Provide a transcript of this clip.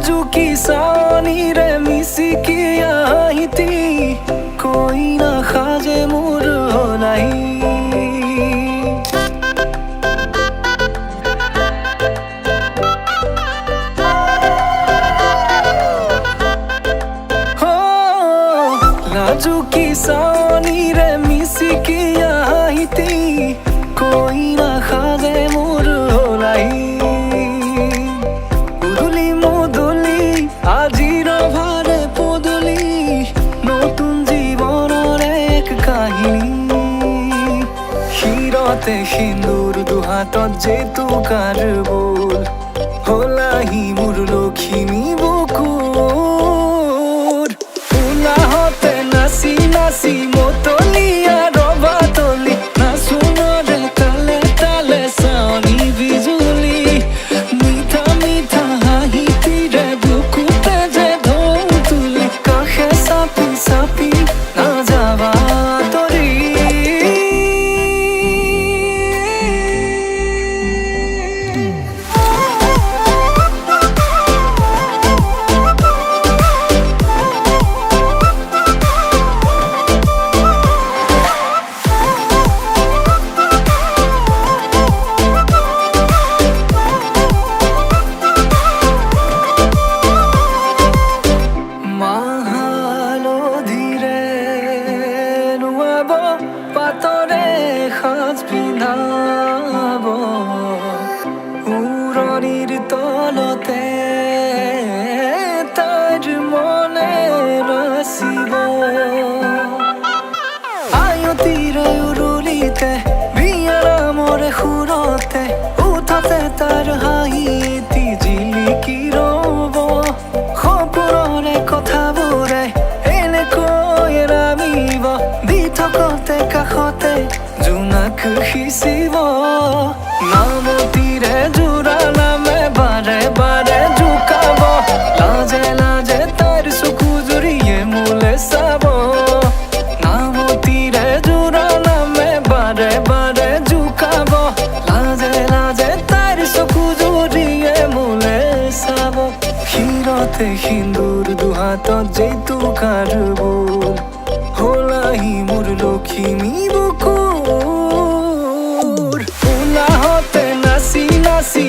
नाजुकी सानी रे मिसिकी आईती कोई ना खाजे मोर नहीं नाजुकी सानी रे मिसिकी आईती कोई ना खाजे मोर नहीं उदुली मुदुली আজির ভারে পদুলি নতুন জীবনের এক কাহিনী শিরতে সিন্দুর দুহাতত যেতু কার বোল হলাহি মোর লখিমী বুকুর উলাহতে নাচি নাচি মতলিয়া রবাতলি নাচুনরে তালে তালে চাৱনি বিজুলি মিঠা মিঠা হাঁহি তীৰে বুকুতে যে ঢৌ তুলি কাষে চাপি চাপি নাযাবা তৰি পাতৰে সাজ পিন্ধাব উৰণিৰ তলতে তাইৰ মনে ৰচিব আয়তিৰে উৰুলিতে বিয়াৰ মৰে সুৰতে উঠতে তাৰ হাঁহি এটি জিলিকি ৰ'ব সপোনৰে কথাবোৰে এনেকৈ নামিব দি থকতে কাষতে জোনাক সিঁচিব নামতিৰে জোৰা নামে বাৰে বাৰে জোকাব লাজে লাজে তাইৰ চকু জুৰিয়ে মোলে চাব নামতিৰে জোৰা নামে বাৰে বাৰে জোকাব লাজে লাজে তাইৰ চকু জুৰিয়ে মোলে চাব শিৰতে সিন্দুৰ দুহাতত যেইটো কাৰ বোল হলাহি মোৰ লখিমী বুকুৰ উলাহতে নাচি নাচি